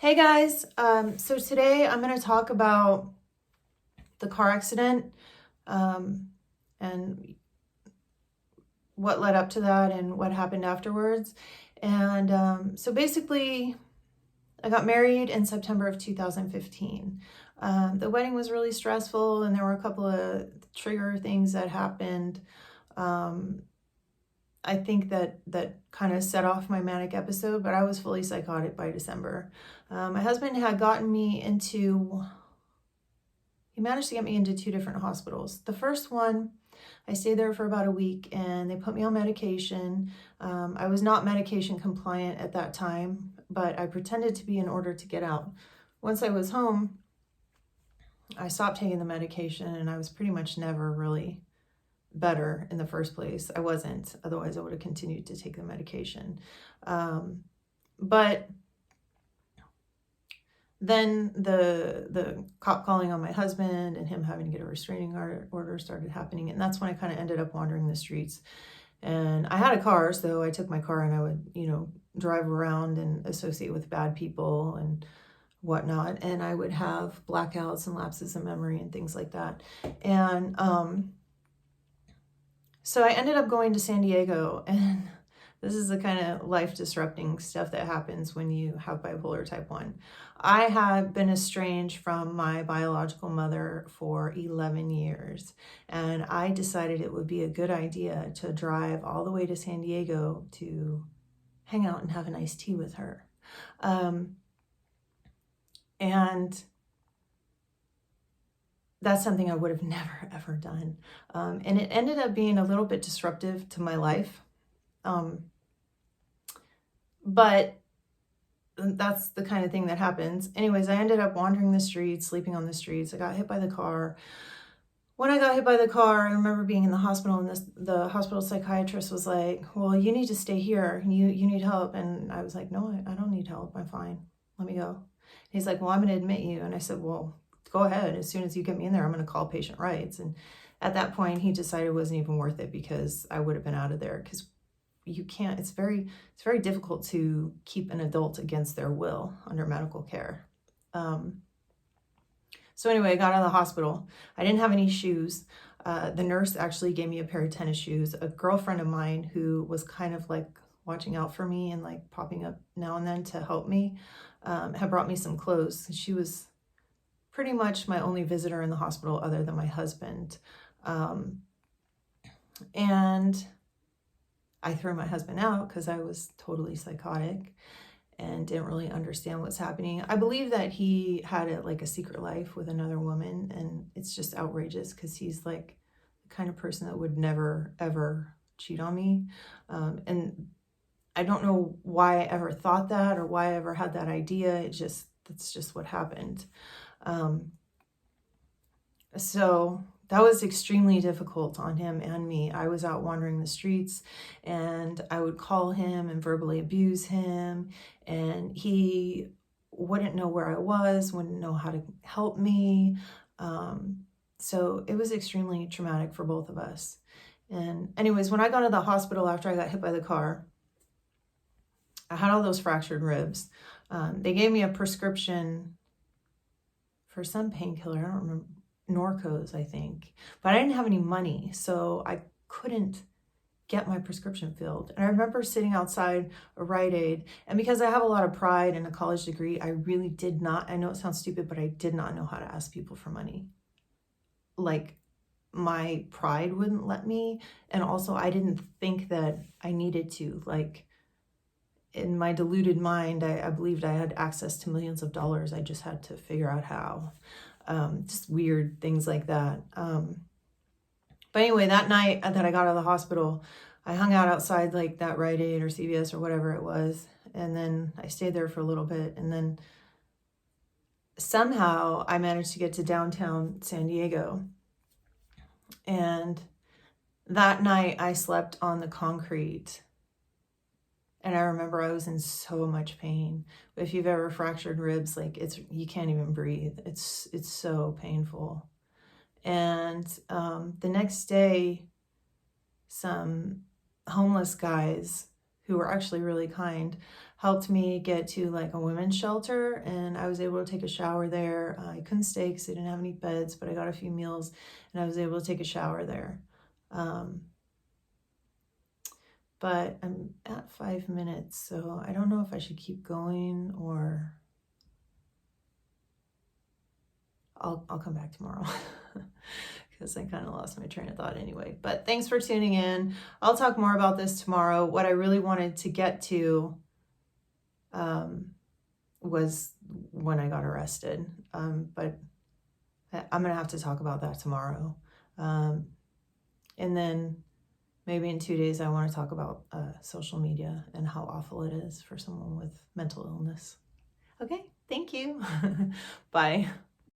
Hey guys, so today I'm going to talk about the car accident and what led up to that and what happened afterwards. And so basically, I got married in September of 2015. The wedding was really stressful and there were a couple of trigger things that happened. I think that kind of set off my manic episode, but I was fully psychotic by December. My husband had he managed to get me into 2 different hospitals. The first one, I stayed there for about a week and they put me on medication. I was not medication compliant at that time, but I pretended to be in order to get out. Once I was home, I stopped taking the medication and I was pretty much never really better in the first place. I wasn't, otherwise I would have continued to take the medication. But then the cop calling on my husband and him having to get a restraining order started happening. And that's when I kind of ended up wandering the streets. And I had a car, so I took my car and I would, drive around and associate with bad people and whatnot. And I would have blackouts and lapses of memory and things like that. And so I ended up going to San Diego, and this is the kind of life-disrupting stuff that happens when you have bipolar type 1. I had been estranged from my biological mother for 11 years, and I decided it would be a good idea to drive all the way to San Diego to hang out and have an iced tea with her. And that's something I would have never, ever done. And it ended up being a little bit disruptive to my life. But that's the kind of thing that happens. Anyways, I ended up wandering the streets, sleeping on the streets. I got hit by the car. When I got hit by the car, I remember being in the hospital, and the hospital psychiatrist was like, well, you need to stay here. You need help. And I was like, no, I don't need help. I'm fine. Let me go. He's like, well, I'm going to admit you. And I said, well, go ahead. As soon as you get me in there, I'm going to call patient rights. And at that point, he decided it wasn't even worth it because I would have been out of there, because you can't, it's very difficult to keep an adult against their will under medical care. So anyway, I got out of the hospital. I didn't have any shoes. The nurse actually gave me a pair of tennis shoes. A girlfriend of mine who was kind of like watching out for me and like popping up now and then to help me, had brought me some clothes. She was pretty much my only visitor in the hospital other than my husband. And I threw my husband out because I was totally psychotic and didn't really understand what's happening. I believe that he had a secret life with another woman, and it's just outrageous because he's like the kind of person that would never, ever cheat on me. And I don't know why I ever thought that or why I ever had that idea. That's just what happened. So that was extremely difficult on him and me. I was out wandering the streets and I would call him and verbally abuse him, and he wouldn't know where I was, wouldn't know how to help me. So it was extremely traumatic for both of us. And anyways, when I got to the hospital after I got hit by the car, I had all those fractured ribs. They gave me a prescription for some painkiller. I don't remember. Norcos, I think, but I didn't have any money, so I couldn't get my prescription filled. And I remember sitting outside a Rite Aid, and because I have a lot of pride and a college degree, I really did not, I know it sounds stupid, but I did not know how to ask people for money. Like, my pride wouldn't let me, and also I didn't think that I needed to. Like, in my deluded mind, I believed I had access to millions of dollars. I just had to figure out how. Just weird things like that. But anyway, that night that I got out of the hospital, I hung out outside like that Rite Aid or CVS or whatever it was. And then I stayed there for a little bit. And then somehow I managed to get to downtown San Diego. And that night I slept on the concrete. And I remember I was in so much pain. If you've ever fractured ribs, like you can't even breathe. It's so painful. And the next day, some homeless guys who were actually really kind helped me get to like a women's shelter, and I was able to take a shower there. I couldn't stay because they didn't have any beds, but I got a few meals and I was able to take a shower there. But I'm at 5 minutes, so I don't know if I should keep going or I'll come back tomorrow because I kind of lost my train of thought anyway. But thanks for tuning in. I'll talk more about this tomorrow. What I really wanted to get to was when I got arrested. But I'm going to have to talk about that tomorrow. And then maybe in 2 days, I want to talk about social media and how awful it is for someone with mental illness. Okay, thank you. Bye.